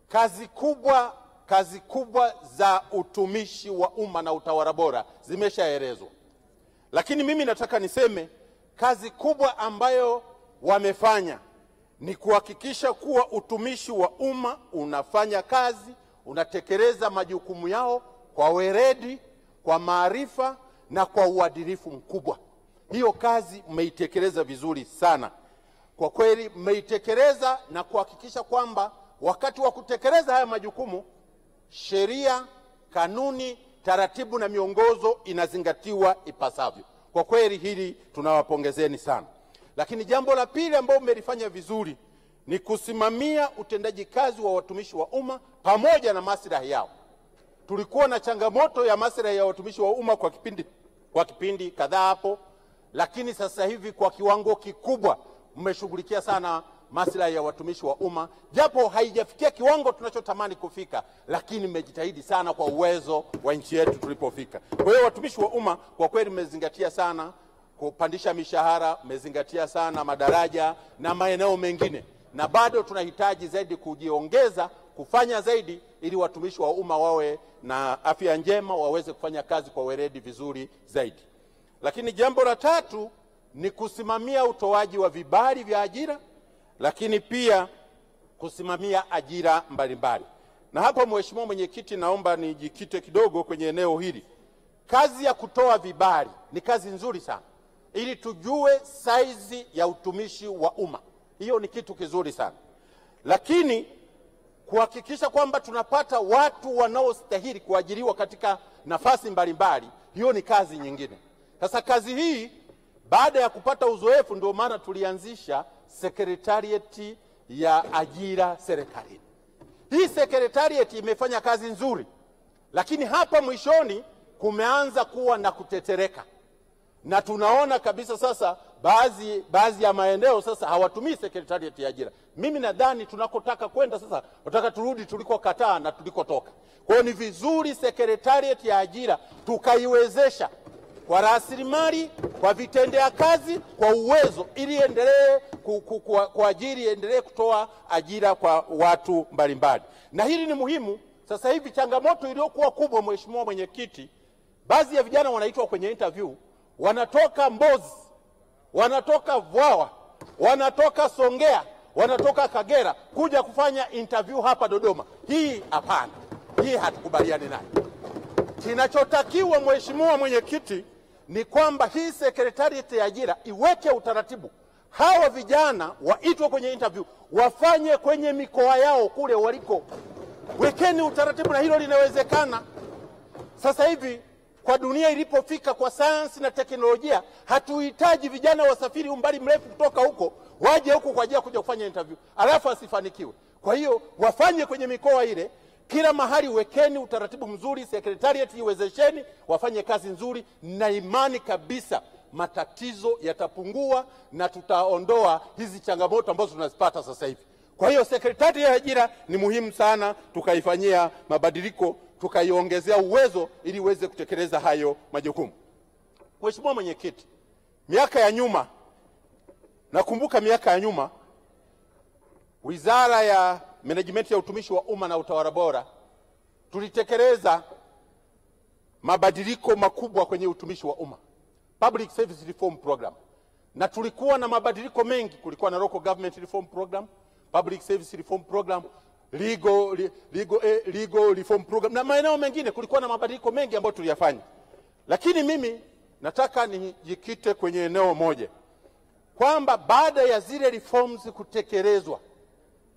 kazi kubwa za utumishi wa umma na utawala bora zimeshaelezwa, lakini mimi nataka niseme kazi kubwa ambayo wamefanya ni kuhakikisha kuwa utumishi wa umma unafanya kazi, unatekeleza majukumu yao kwa weledi, kwa maarifa na kwa uadilifu mkubwa. Hiyo kazi mmeitekeleza vizuri sana. Kwa kweli mmeitekeleza na kuhakikisha kwamba wakati wa kutekeleza haya majukumu, sheria, kanuni, taratibu na miongozo inazingatiwa ipasavyo. Kwa kweli hili tunawapongezeni sana. Lakini jambo la pili ambalo mmelifanya vizuri ni kusimamia utendaji kazi wa watumishi wa umma pamoja na maslahi yao. Tulikuwa na changamoto ya maslahi ya watumishi wa umma kwa kipindi kadhaa hapo, lakini sasa hivi kwa kiwango kikubwa mmeshughulikia sana maslahi ya watumishi wa umma, japo haijafikia kiwango tunachotamani kufika, lakini mmejitahidi sana kwa uwezo wa nchi yetu tulipofika. Kwa hiyo watumishi wa umma kwa kweli mmezingatia sana kupandisha mishahara, mmezingatia sana madaraja na maeneo mengine, na bado tunahitaji zaidi kujiongeza, kufanya zaidi ili watumishi wa umma wawe na afya njema, waweze kufanya kazi kwa weledi vizuri zaidi. Lakini jambo la tatu ni kusimamia utoaji wa vibali vya ajira, lakini pia kusimamia ajira mbalimbali. Na hapa Mheshimiwa Mwenyekiti, naomba nijikite kidogo kwenye eneo hili. Kazi ya kutoa vibali ni kazi nzuri sana, ili tujue saizi ya utumishi wa umma. Hiyo ni kitu kizuri sana. Lakini kuhakikisha kwamba tunapata watu wanaostahili kuajiriwa katika nafasi mbalimbali, hiyo ni kazi nyingine. Sasa kazi hii baada ya kupata uzoefu, ndio maana tulianzisha sekretarieti ya ajira serikalini. Hii sekretarieti imefanya kazi nzuri, lakini hapa mwishoni kumeanza kuwa na kutetereka, na tunaona kabisa sasa baadhi ya maeneo sasa hawatumii sekretarieti ya ajira. Mimi nadhani tunakotaka kwenda sasa, nataka turudi tulikokataa na tulikotoka. Kwa hiyo ni vizuri sekretarieti ya ajira tukaiwezesha kwa rasilimali, kwa vitendea kazi, kwa uwezo, ili endelee kuajiri, endelee kutoa ajira kwa watu mbalimbali. Na hili ni muhimu. Sasa hivi changamoto iliyokuwa kubwa, Mheshimiwa Mwenyekiti, baadhi ya vijana wanaitwa kwenye interview, wanatoka Mbozi, wanatoka Vwawa, wanatoka Songea, wanatoka Kagera kuja kufanya interview hapa Dodoma. Hii hapana. Hii hatukubaliani nayo. Kinachotakiwa Mheshimiwa Mwenyekiti ni kwamba hii sekretarieti ya ajira iweke utaratibu. Hawa vijana waitwe kwenye interview, wafanye kwenye mikoa yao kule waliko. Wekeni utaratibu, na hilo linawezekana. Sasa hivi kwa dunia ilipofika kwa sayansi na teknolojia, hatuhitaji vijana wasafiri umbali mrefu kutoka huko waje huko kwa ajili ya kuja kufanya interview alafu asifanikiwe. Kwa hiyo wafanye kwenye mikoa ile, kila mahali wekeni utaratibu mzuri, sekretarieti iwezesheni, wafanye kazi nzuri, na imani kabisa matatizo yatapungua na tutaondoa hizi changamoto ambazo tunazipata sasa hivi. Kwa hiyo sekretarieti ya ajira ni muhimu sana, tukaifanyia mabadiliko, tukaiongezea uwezo ili iweze kutekeleza hayo majukumu. Mheshimiwa Mwenyekiti, miaka ya nyuma, nakumbuka miaka ya nyuma, Wizara ya Management ya Utumishi wa Umma na Utawala Bora tulitekeleza mabadiliko makubwa kwenye utumishi wa umma, Public Service Reform Program, na tulikuwa na mabadiliko mengi. Kulikuwa na Local Government Reform Program, Public Service Reform Program, Legal Reform Program na maeneo mengine. Kulikuwa na mabadiliko mengi ambayo tuliyafanya, lakini mimi nataka nijikite kwenye eneo moja, kwamba baada ya zile reforms kutekelezwa,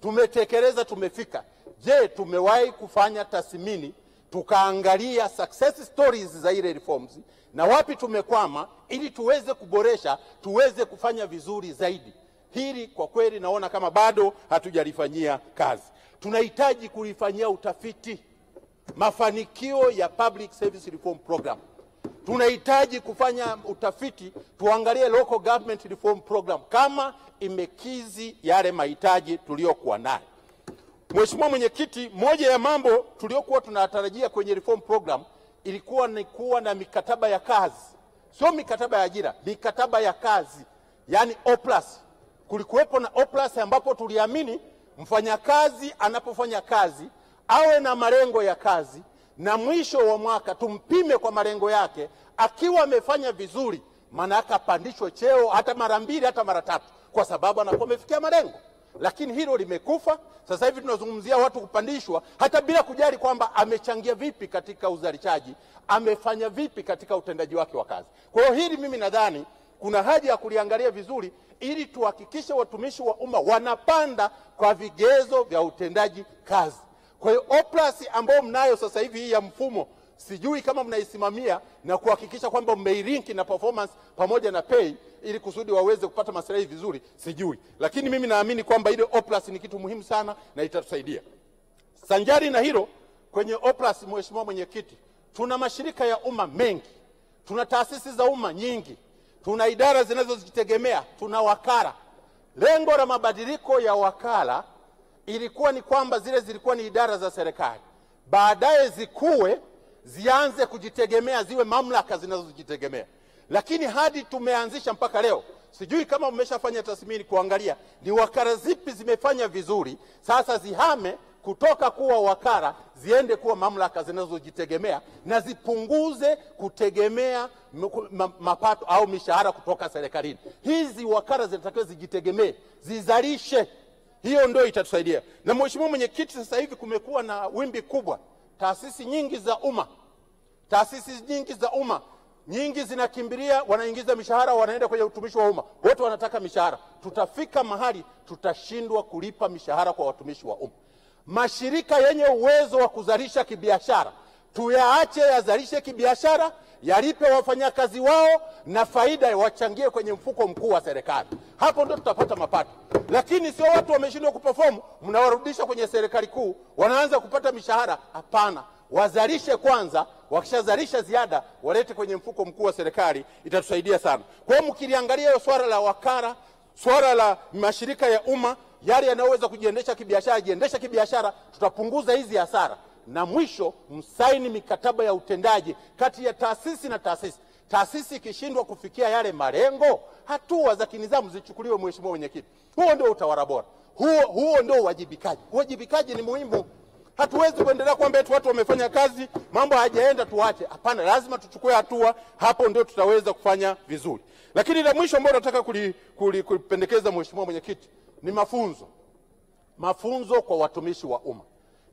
tumetekeleza, tumefika. Je, tumewahi kufanya tathmini tukaangalia success stories za ile reforms na wapi tumekwama, ili tuweze kuboresha, tuweze kufanya vizuri zaidi? Hili kwa kweli naona kama bado hatujalifanyia kazi. Tunahitaji kulifanyia utafiti mafanikio ya Public Service Reform Program. Tunahitaji kufanya utafiti, tuangalie Local Government Reform Program kama imekizi yale mahitaji tuliyokuwa nayo. Mheshimiwa Mwenyekiti, moja ya mambo tuliyokuwa tunatarajia kwenye reform program ilikuwa ni kuwa na mikataba ya kazi. Sio mikataba ya ajira, mikataba ya kazi, yani O+. Kulikuwepo na O+ ambapo tuliamini mfanyakazi anapofanya kazi awe na malengo ya kazi, na mwisho wa mwaka tumpime kwa malengo yake. Akiwa amefanya vizuri, maana yake apandishwe cheo hata mara 2 hata mara 3, kwa sababu anakuwa amefikia malengo. Lakini hilo limekufa. Sasa hivi tunazungumzia watu kupandishwa hata bila kujali kwamba amechangia vipi katika uzalishaji, amefanya vipi katika utendaji wake wa kazi. Kwa hiyo hili mimi nadhani kuna haja ya kuliangalia vizuri, ili tuhakikishe watumishi wa umma wanapanda kwa vigezo vya utendaji kazi. Kwa hiyo O+ ambayo mnayo sasa hivi hii ya mfumo, sijui kama mnaisimamia na kuhakikisha kwamba mmeilinki na performance pamoja na pay ili kusudi waweze kupata maslahi vizuri, sijui. Lakini mimi naamini kwamba ile O+ ni kitu muhimu sana na itatusaidia. Sanjari na hilo, kwenye O+, Mheshimiwa Mwenyekiti, tuna mashirika ya umma mengi, tuna taasisi za umma nyingi, tuna idara zinazojitegemea, tuna wakala. Lengo la mabadiliko ya wakala ilikuwa ni kwamba zile zilikuwa ni idara za serikali, baadaye zikue zianze kujitegemea, ziwe mamlaka zinazojitegemea. Lakini hadi tumeanzisha mpaka leo, sijui kama mmeshafanya tathmini kuangalia ni wakala zipi zimefanya vizuri, sasa zihame kutoka kuwa wakala ziende kuwa mamlaka zinazojitegemea, na zipunguze kutegemea mapato au mishahara kutoka serikalini. Hizi wakala zinatakiwa zijitegemee, zizalishe. Hiyo ndio itatusaidia. Na Mheshimiwa Mwenyekiti, sasa hivi kumekuwa na wimbi kubwa, taasisi nyingi za umma nyingi zinakimbilia, wanaingiza mishahara, wanaenda kwenye utumishi wa umma, wote wanataka mishahara. Tutafika mahali tutashindwa kulipa mishahara kwa watumishi wa umma. Mashirika yenye uwezo wa kuzalisha kibiashara tuyaache yazalishe kibiashara, yalipe wafanyakazi wao, na faida wachangie kwenye mfuko mkuu wa serikali. Hapo ndo tutapata mapato. Lakini sio watu wameshindwa kuperform mnawarudisha kwenye serikali kuu, wanaanza kupata mishahara. Hapana, wazalishe kwanza, wakishazalisha ziada walete kwenye mfuko mkuu wa serikali, itatusaidia sana. Kwa hiyo mkiliangalia hiyo swala la wakala, swala la mashirika ya umma, yale yanayoweza kujiendesha kibiashara, jiendesha kibiashara, tutapunguza hizi hasara. Na mwisho, msaini mikataba ya utendaji kati ya taasisi na taasisi. Taasisi ikishindwa kufikia yale malengo, hatua za kinidhamu zichukuliwe, Mheshimiwa Mwenyekiti. Huo ndio utawala bora. Huo ndio uwajibikaji. Uwajibikaji ni muhimu. Hatuwezi kuendelea kwamba watu wamefanya kazi, mambo hayajaenda tuache. Hapana, lazima tuchukue hatua, hapo ndio tutaweza kufanya vizuri. Lakini la mwisho ambalo nataka kulipendekeza, Mheshimiwa Mwenyekiti, ni mafunzo. Mafunzo kwa watumishi wa umma.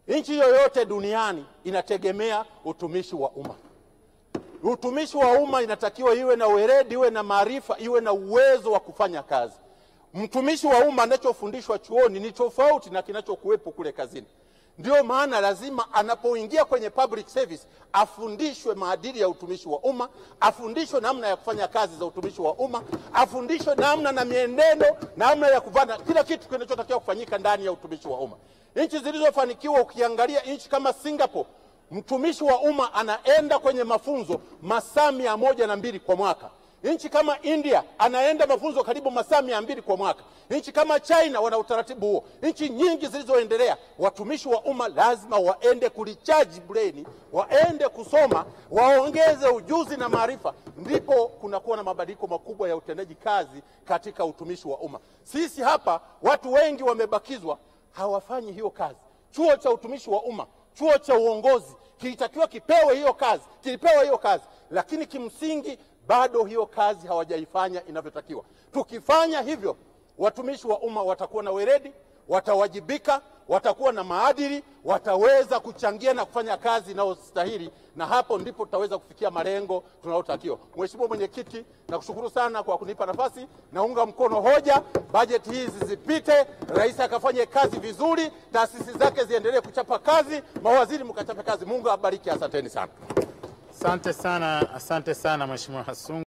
Nchi yoyote duniani inategemea utumishi wa umma. Utumishi wa umma inatakiwa iwe na weledi, iwe na maarifa, iwe na uwezo wa kufanya kazi. Mtumishi wa umma anachofundishwa chuoni ni tofauti na kinachokuwepo kule kazini. Ndio maana lazima anapoingia kwenye public service afundishwe maadili ya utumishi wa umma, afundishwe namna ya kufanya kazi za utumishi wa umma, afundishwe namna na mienendo, namna ya kuvana, kila kitu kinachotakiwa kufanyika ndani ya utumishi wa umma. Nchi zilizofanikiwa, ukiangalia nchi kama Singapore, mtumishi wa umma anaenda kwenye mafunzo masaa 102 kwa mwaka. Nchi kama India anaenda mafunzo karibu masaa 200 kwa mwaka. Nchi kama China wana utaratibu huo. Nchi nyingi zilizoendelea, watumishi wa umma lazima waende kulicharge brain, waende kusoma, waongeze ujuzi na maarifa, ndipo kunakuwa na mabadiliko makubwa ya utendaji kazi katika utumishi wa umma. Sisi hapa watu wengi wamebakizwa, hawafanyi hiyo kazi. Chuo cha utumishi wa umma, chuo cha uongozi kilitakiwa kipewe hiyo kazi, kilipewa hiyo kazi, lakini kimsingi bado hiyo kazi hawajaifanya inavyotakiwa. Tukifanya hivyo, watumishi wa umma watakuwa na weledi, watawajibika, watakuwa na maadili, wataweza kuchangia na kufanya kazi inayostahili, na hapo ndipo tutaweza kufikia malengo tunayotakiwa. Mheshimiwa Mwenyekiti, nakushukuru sana kwa kunipa nafasi. Naunga mkono hoja, bajeti hizi zipite, rais akafanye kazi vizuri, taasisi zake ziendelee kuchapa kazi, mawaziri mkachape kazi. Mungu abariki, asanteni sana. Asante sana Mheshimiwa Hasungu.